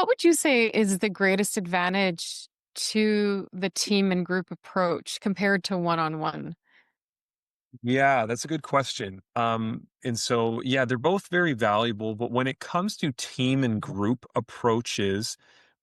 what would you say is the greatest advantage to the team and group approach compared to one-on-one? Yeah, that's a good question. And so, yeah, they're both very valuable, but when it comes to team and group approaches,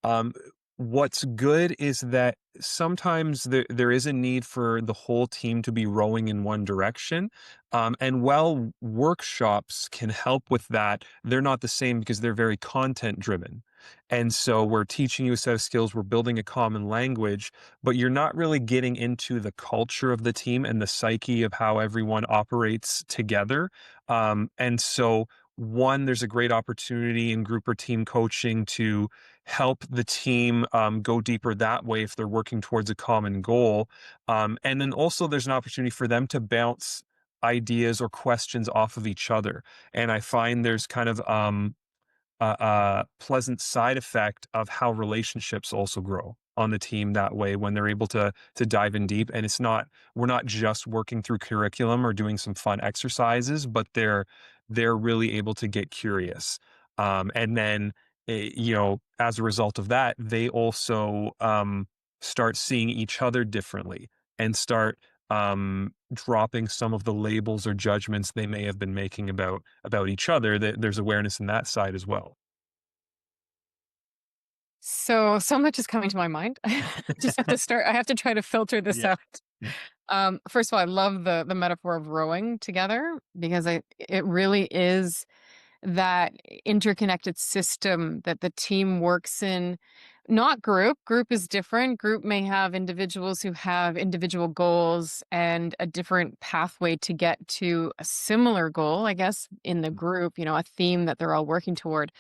um, what's good is that sometimes there is a need for the whole team to be rowing in one direction. And while workshops can help with that, they're not the same because they're very content driven. And so we're teaching you a set of skills, we're building a common language, but you're not really getting into the culture of the team and the psyche of how everyone operates together. And so, one, there's a great opportunity in group or team coaching to help the team go deeper that way if they're working towards a common goal. And then also, there's an opportunity for them to bounce ideas or questions off of each other. And I find there's kind of a pleasant side effect of how relationships also grow on the team that way when they're able to dive in deep, and we're not just working through curriculum or doing some fun exercises, but they're really able to get curious, and then as a result of that they also start seeing each other differently and start dropping some of the labels or judgments they may have been making about each other. That there's awareness in that side as well. So much is coming to my mind. I have to try to filter this Yeah. out. First of all, I love the metaphor of rowing together because it really is that interconnected system that the team works in. Not group. Group is different. Group may have individuals who have individual goals and a different pathway to get to a similar goal, I guess, in the group, a theme that they're all working toward.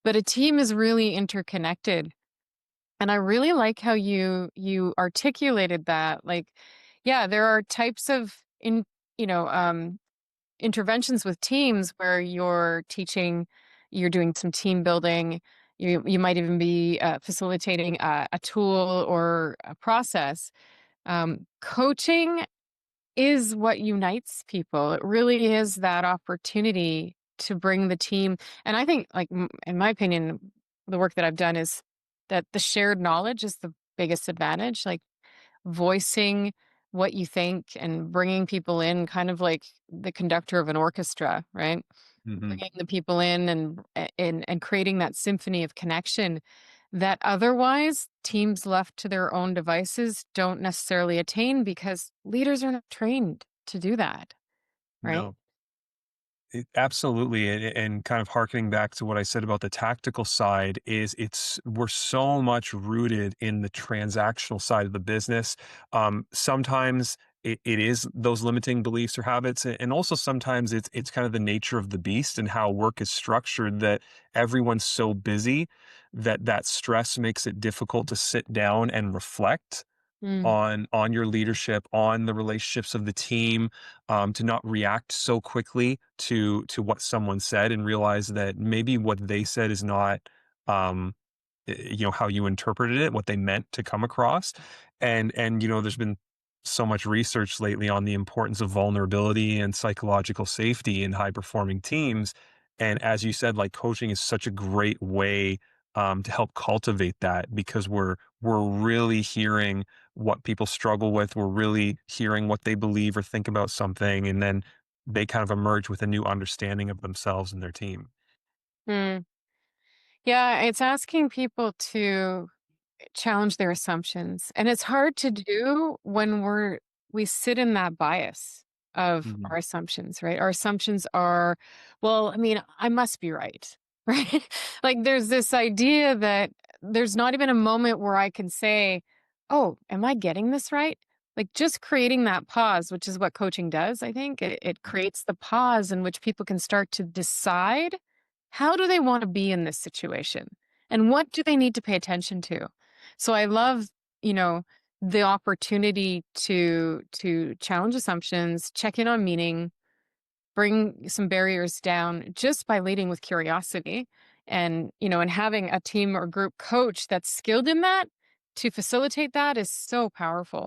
But a team is really interconnected. And I really like how you articulated that. Like, yeah, there are types of you know, um, interventions with teams where you're doing some team building. You might even be facilitating a tool or a process. Coaching is what unites people. It really is that opportunity to bring the team. And I think, like, in my opinion, the work that I've done is that the shared knowledge is the biggest advantage. Like, voicing what you think and bringing people in, kind of like the conductor of an orchestra, right? Mhm. Bringing the people in and creating that symphony of connection that otherwise teams left to their own devices don't necessarily attain because leaders are not trained to do that, right? No. Absolutely, and kind of harkening back to what I said about the tactical side is we're so much rooted in the transactional side of the business. Sometimes it is those limiting beliefs or habits, and also sometimes it's kind of the nature of the beast and how work is structured that everyone's so busy that stress makes it difficult to sit down and reflect Mm, on your leadership, on the relationships of the team, to not react so quickly to what someone said and realize that maybe what they said is not, um, how you interpreted it, what they meant to come across. And there's been so much research lately on the importance of vulnerability and psychological safety in high performing teams. And as you said, like coaching is such a great way to help cultivate that because we're really hearing what people struggle with. We're really hearing what they believe or think about something, and then they kind of emerge with a new understanding of themselves and their team. mm. Yeah, it's asking people to challenge their assumptions. And it's hard to do when we sit in that bias of Mhm. our assumptions, right? Our assumptions are, well, I mean, I must be right, right? Like there's this idea that there's not even a moment where I can say, oh, am I getting this right? Like just creating that pause, which is what coaching does, I think. It creates the pause in which people can start to decide how do they want to be in this situation and what do they need to pay attention to. So I love, you know, the opportunity to challenge assumptions, check in on meaning, bring some barriers down just by leading with curiosity and having a team or group coach that's skilled in that to facilitate that is so powerful.